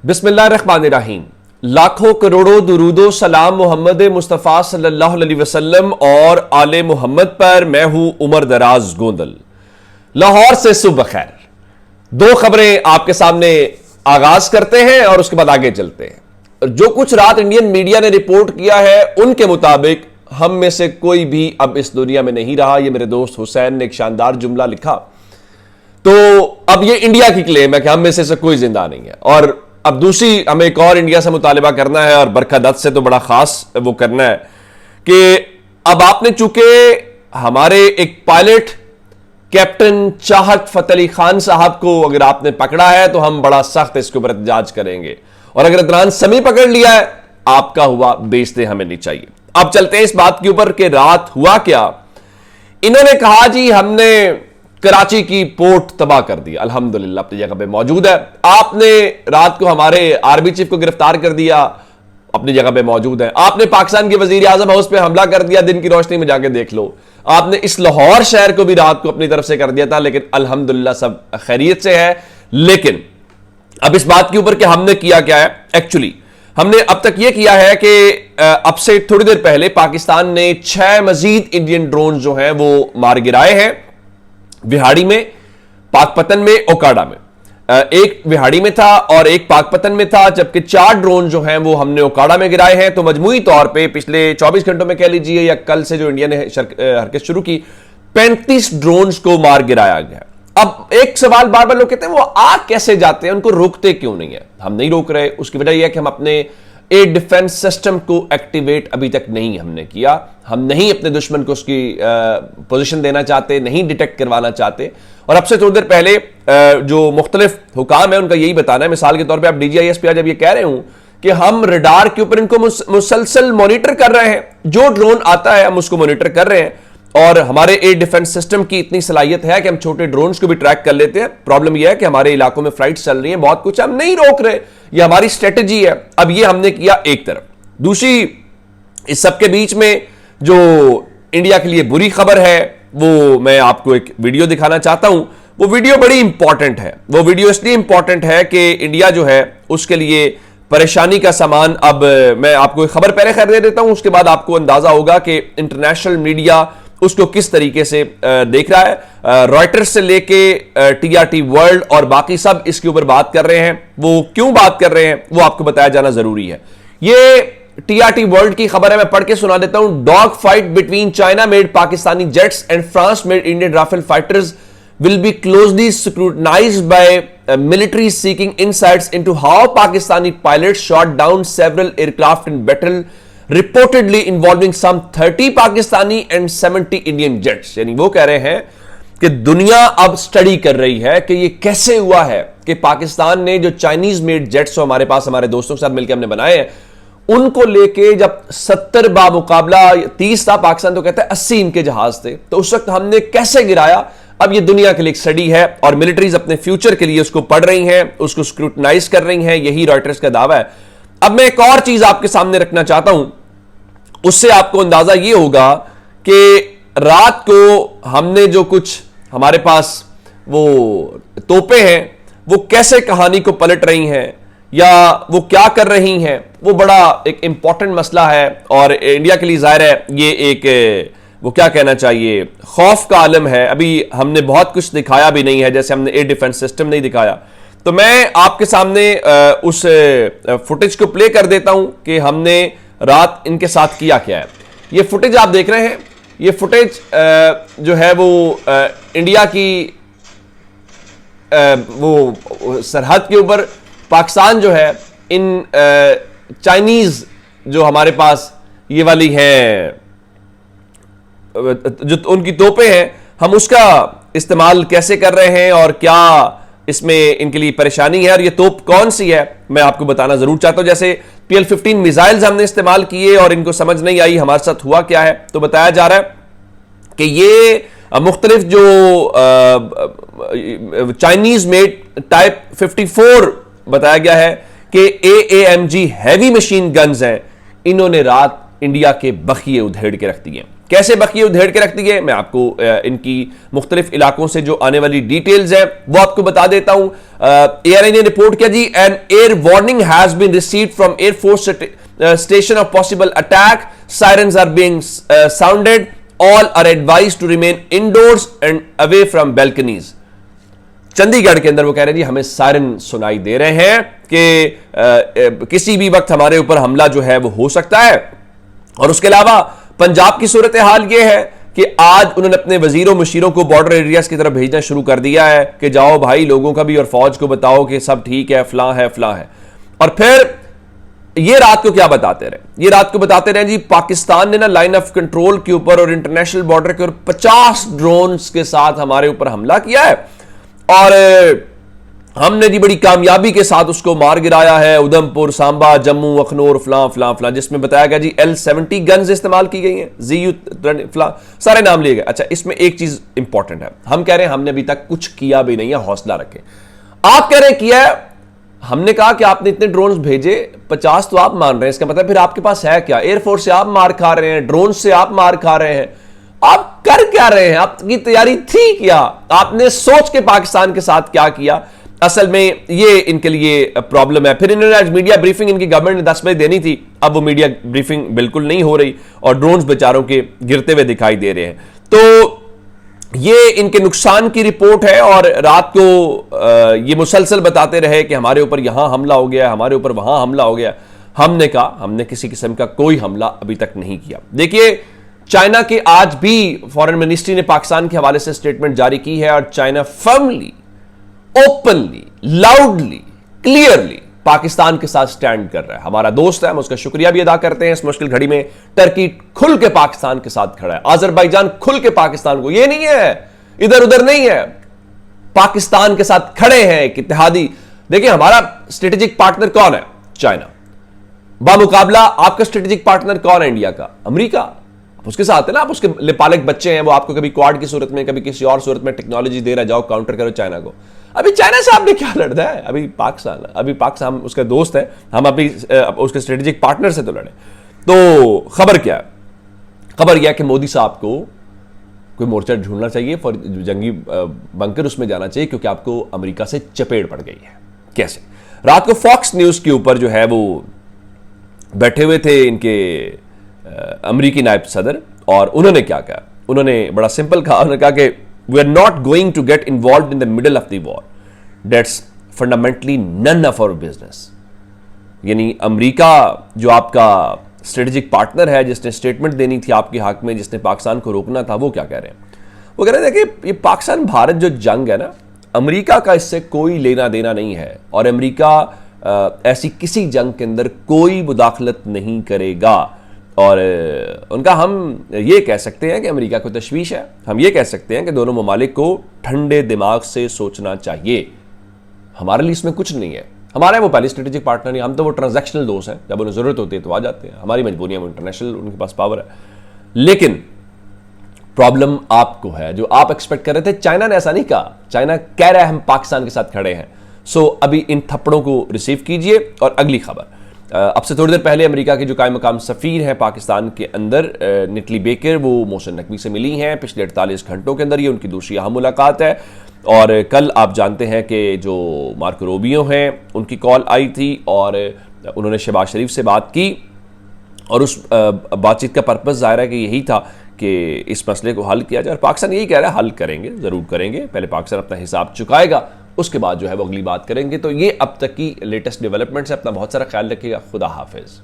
बिस्मिल्लाहिर्रहमानिर्रहीम। लाखों करोड़ों दुरूदो सलाम मोहम्मद मुस्तफ़ा सल्लल्लाहु अलैहि वसल्लम और आले मोहम्मद पर। मैं हूं उमर दराज गोंदल, लाहौर से सुबह खैर। दो खबरें आपके सामने आगाज करते हैं और उसके बाद आगे चलते हैं। जो कुछ रात इंडियन मीडिया ने रिपोर्ट किया है उनके मुताबिक हम में से कोई भी अब इस दुनिया में नहीं रहा। यह मेरे दोस्त हुसैन ने एक शानदार जुमला लिखा। तो अब ये इंडिया की क्लेम है कि हम में से कोई जिंदा नहीं है। और अब दूसरी हमें एक और इंडिया से मुतालिबा करना है, और बरखा से तो बड़ा खास वो करना है कि अब आपने चूंकि हमारे एक पायलट कैप्टन चाहत फतेह अली खान साहब को अगर आपने पकड़ा है तो हम बड़ा सख्त इसके ऊपर एहतजाज करेंगे, और अगर इदरान समी पकड़ लिया है आपका हुआ बेइज्जती हमें नहीं चाहिए। अब चलते हैं इस बात के ऊपर कि रात हुआ क्या। इन्होंने कहा जी हमने कराची की पोर्ट तबाह कर दिया। अल्हम्दुलिल्लाह अपनी जगह पे मौजूद है। आपने रात को हमारे आर्मी चीफ को गिरफ्तार कर दिया, अपनी जगह पे मौजूद है। आपने पाकिस्तान के वजीर आजम हाउस पे हमला कर दिया, दिन की रोशनी में जाके देख लो। आपने इस लाहौर शहर को भी रात को अपनी तरफ से कर दिया था, लेकिन अल्हम्दुलिल्लाह सब खैरियत से है। लेकिन अब इस बात के ऊपर कि हमने किया क्या है, एक्चुअली हमने अब तक यह किया है कि अब से थोड़ी देर पहले पाकिस्तान ने 6 मजीद इंडियन ड्रोन जो हैं वो मार गिराए हैं। विहाड़ी में, पाकपतन में, ओकाडा में। एक विहाड़ी में था और एक पाकपतन में था, जबकि 4 ड्रोन जो हैं वो हमने ओकाडा में गिराए हैं। तो मजमूई तौर पे पिछले 24 घंटों में कह लीजिए या कल से जो इंडिया ने हरकत शुरू की, 35 ड्रोन को मार गिराया गया। अब एक सवाल बार बार लोग कहते हैं वो आ कैसे जाते हैं, उनको रोकते क्यों नहीं है। हम नहीं रोक रहे, उसकी वजह यह है कि हम अपने एयर डिफेंस सिस्टम को एक्टिवेट अभी तक नहीं हमने किया। हम नहीं अपने दुश्मन को उसकी पोजीशन देना चाहते, नहीं डिटेक्ट करवाना चाहते। और अब से थोड़ी देर पहले जो मुख्तलिफ हुकाम है उनका यही बताना है। मिसाल के तौर पे आप DGIS पे जब ये कह रहे हूं कि हम रडार के ऊपर इनको मुसलसल मॉनिटर कर रहे हैं, जो ड्रोन आता है हम उसको मॉनिटर कर रहे हैं। और हमारे एयर डिफेंस सिस्टम की इतनी सलाहियत है कि हम छोटे ड्रोन्स को भी ट्रैक कर लेते हैं। प्रॉब्लम यह है कि हमारे इलाकों में फ्लाइट्स चल रही हैं, बहुत कुछ हम नहीं रोक रहे। ये हमारी स्ट्रेटेजी है। अब ये हमने किया एक तरफ। दूसरी, इस सबके बीच में जो इंडिया के लिए बुरी खबर है वो मैं आपको एक वीडियो दिखाना चाहता हूं। वो वीडियो बड़ी इंपॉर्टेंट है। वो वीडियो इसलिए इंपॉर्टेंट है कि इंडिया जो है उसके लिए परेशानी का सामान, अब मैं आपको एक खबर पहले खैर दे देता हूं, उसके बाद आपको अंदाजा होगा कि इंटरनेशनल मीडिया उसको किस तरीके से देख रहा है। रॉयटर्स से लेके TRT वर्ल्ड और बाकी सब इसके ऊपर बात कर रहे हैं। वो क्यों बात कर रहे हैं वो आपको बताया जाना जरूरी है। ये TRT वर्ल्ड की खबर है, मैं पढ़ के सुना देता हूं। Dog fight between China made Pakistani jets and France made Indian Rafale fighters will be closely scrutinized by military seeking insights into how Pakistani pilots shot down several aircraft in battle, reportedly involving some 30 Pakistani and 70 Indian jets। यानी वो कह रहे हैं कि दुनिया अब study कर रही है कि ये कैसे हुआ है कि पाकिस्तान ने जो चाइनीज मेड जेट्स हमारे पास हमारे दोस्तों के साथ मिलकर हमने बनाए हैं, उनको लेके जब 70 बामुकाबला 30 था, पाकिस्तान तो कहता है 80 इनके जहाज थे, तो उस वक्त हमने कैसे गिराया। अब ये दुनिया के लिए एक स्टडी है और मिलिट्रीज अपने फ्यूचर के लिए उसको पढ़ रही हैं, उसको स्क्रूटनाइज कर रही हैं। यही रॉयटर्स का दावा है। अब मैं एक और चीज आपके सामने रखना चाहता हूं, उससे आपको अंदाजा ये होगा कि रात को हमने जो कुछ हमारे पास वो तोपे हैं वो कैसे कहानी को पलट रही हैं या वो क्या कर रही हैं, वो बड़ा एक इंपॉर्टेंट मसला है। और इंडिया के लिए जाहिर है ये एक वो क्या कहना चाहिए, खौफ का आलम है। अभी हमने बहुत कुछ दिखाया भी नहीं है, जैसे हमने एयर डिफेंस सिस्टम नहीं दिखाया। तो मैं आपके सामने उस फुटेज को प्ले कर देता हूं कि हमने रात इनके साथ किया क्या है। ये फुटेज आप देख रहे हैं। ये फुटेज जो है वो इंडिया की वो सरहद के ऊपर पाकिस्तान जो है इन चाइनीज जो हमारे पास ये वाली है जो उनकी तोपें हैं, हम उसका इस्तेमाल कैसे कर रहे हैं और क्या इसमें इनके लिए परेशानी है और ये तोप कौन सी है मैं आपको बताना जरूर चाहता हूं। जैसे PL-15 मिसाइल्स हमने इस्तेमाल किए और इनको समझ नहीं आई हमारे साथ हुआ क्या है। तो बताया जा रहा है कि ये मुख्तलिफ जो चाइनीज मेड टाइप 54 बताया गया है कि AAMG हैवी मशीन गन्स हैं, इन्होंने रात इंडिया के बखिए उधेड़ के रख दिए। कैसे बकिए उधेड़ के रख दिए, मैं आपको इनकी मुख्तलिफ इलाकों से जो आने वाली डिटेल्स है वो आपको बता देता हूं। ARI ने रिपोर्ट किया जी, an air warning has been received from air force station of possible attack, sirens are being sounded, all are advised to remain indoors and away from balconies. Chandigarh के अंदर वो कह रहे हैं जी हमें सायरन सुनाई दे रहे हैं कि किसी भी वक्त हमारे ऊपर हमला जो है वो हो सकता है। और उसके अलावा पंजाब की सूरत हाल ये है कि आज उन्होंने अपने वजीरों मुशीरों को बॉर्डर एरियाज की तरफ भेजना शुरू कर दिया है कि जाओ भाई लोगों का भी और फौज को बताओ कि सब ठीक है, फलां है फलां है। और फिर ये रात को क्या बताते रहे, ये रात को बताते रहे जी पाकिस्तान ने ना लाइन ऑफ कंट्रोल के ऊपर और इंटरनेशनल बॉर्डर के ऊपर 50 ड्रोन्स के साथ हमारे ऊपर हमला किया है और हमने जी बड़ी कामयाबी के साथ उसको मार गिराया है। उधमपुर, सांबा, जम्मू, अखनूर, फलां फलां फलां, जिसमें बताया गया जी L70 गन्स इस्तेमाल की गई हैं, ZU फलां, सारे नाम लिए गए। अच्छा, इसमें एक चीज इंपॉर्टेंट है, हम कह रहे हैं हमने अभी तक कुछ किया भी नहीं है, हौसला रखें। आप कह रहे हैं किया है, हमने कहा कि आपने इतने ड्रोन भेजे, 50 तो आप मान रहे हैं, इसका मतलब फिर आपके पास है क्या? एयरफोर्स से आप मार खा रहे हैं, ड्रोन से आप मार खा रहे हैं, आप कर क्या रहे हैं? आपकी तैयारी थी क्या? आपने सोच के पाकिस्तान के साथ क्या किया? असल में ये इनके लिए प्रॉब्लम है। फिर इन्होंने आज मीडिया ब्रीफिंग इनकी गवर्नमेंट ने 10 बजे देनी थी, अब वो मीडिया ब्रीफिंग बिल्कुल नहीं हो रही और ड्रोन्स बेचारों के गिरते हुए दिखाई दे रहे हैं। तो ये इनके नुकसान की रिपोर्ट है और रात को ये मुसलसल बताते रहे कि हमारे ऊपर यहां हमला हो गया, हमारे ऊपर वहां हमला हो गया। हमने कहा हमने किसी किस्म का कोई हमला अभी तक नहीं किया। देखिए, चाइना के आज भी फॉरेन मिनिस्ट्री ने पाकिस्तान के हवाले से स्टेटमेंट जारी की है और China firmly, openly, loudly, clearly Pakistan के साथ स्टैंड कर रहा है। हमारा दोस्त है, हम उसका शुक्रिया भी अदा करते हैं इस मुश्किल घड़ी में। टर्की खुल के पाकिस्तान के साथ खड़ा है, अजरबैजान खुल के पाकिस्तान को, ये नहीं है इधर उधर नहीं है, पाकिस्तान के साथ खड़े हैं एक इत्तेहादी। देखिए, हमारा स्ट्रेटेजिक पार्टनर कौन है? चाइना। बामुकाबला आपका स्ट्रेटेजिक पार्टनर कौन है? इंडिया का, अमेरिका। उसके साथ है ना, आप उसके लिपालक बच्चे हैं, वो आपको कभी क्वाड की सूरत में, कभी किसी और सूरत में टेक्नोलॉजी दे रहा, जाओ काउंटर करो चाइना को। अभी चाइना से आपने क्या लड़ना है? अभी पाकिस्तान उसका दोस्त है, हम अभी उसके स्ट्रेटेजिक पार्टनर से तो लड़े। तो खबर क्या है? खबर यह है कि मोदी साहब को कोई मोर्चा ढूंढना चाहिए, फॉर जंगी बंकर उसमें जाना चाहिए, क्योंकि आपको अमेरिका से चपेट पड़ गई है। कैसे? रात को फॉक्स न्यूज के ऊपर जो है वो बैठे हुए थे इनके अमेरिकी नायब सदर, और उन्होंने क्या कहा? उन्होंने बड़ा सिंपल कहा, उन्होंने कहा कि we are not going to get involve in the middle of the war, that's fundamentally none of our business. यानी अमेरिका जो आपका स्ट्रेटेजिक पार्टनर है, जिसने स्टेटमेंट देनी थी आपके हक में, जिसने पाकिस्तान को रोकना था, वो क्या कह रहे हैं? वो कह रहे हैं देखिए, ये पाकिस्तान भारत जो जंग है ना, अमेरिका का इससे कोई लेना देना नहीं है और अमेरिका ऐसी किसी जंग के अंदर कोई मुदाखलत नहीं करेगा। और उनका हम ये कह सकते हैं कि अमेरिका को तशवीश है, हम ये कह सकते हैं कि दोनों ममालिक को ठंडे दिमाग से सोचना चाहिए। हमारे लिए इसमें कुछ नहीं है, हमारा वो पहले स्ट्रेटेजिक पार्टनर नहीं, हम तो वो ट्रांजैक्शनल दोस्त हैं, जब उन्हें जरूरत होती है तो आ जाते हैं, हमारी मजबूरियां, इंटरनेशनल उनके पास पावर है। लेकिन प्रॉब्लम आपको है, जो आप एक्सपेक्ट कर रहे थे। चाइना ने ऐसा नहीं कहा, चाइना कह रहा है हम पाकिस्तान के साथ खड़े हैं। सो अभी इन थप्पड़ों को रिसीव कीजिए। और अगली खबर, अब से थोड़ी देर पहले अमेरिका के जो कायम मकाम सफ़ीर हैं पाकिस्तान के अंदर, निटली बेकर, वो मोहसिन नकवी से मिली हैं पिछले 48 घंटों के अंदर। ये उनकी दूसरी अहम मुलाकात है। और कल आप जानते हैं कि जो मार्को रूबियो हैं, उनकी कॉल आई थी और उन्होंने शहबाज शरीफ से बात की, और उस बातचीत का पर्पस ज़ाहिर है कि यही था कि इस मसले को हल किया जाए। और पाकिस्तान यही कह रहा है हल करेंगे, ज़रूर करेंगे, पहले पाकिस्तान अपना हिसाब चुकाएगा, उसके बाद जो है वो अगली बात करेंगे। तो ये अब तक की लेटेस्ट डेवलपमेंट्स है। अपना बहुत सारा ख्याल रखिएगा। खुदा हाफिज़।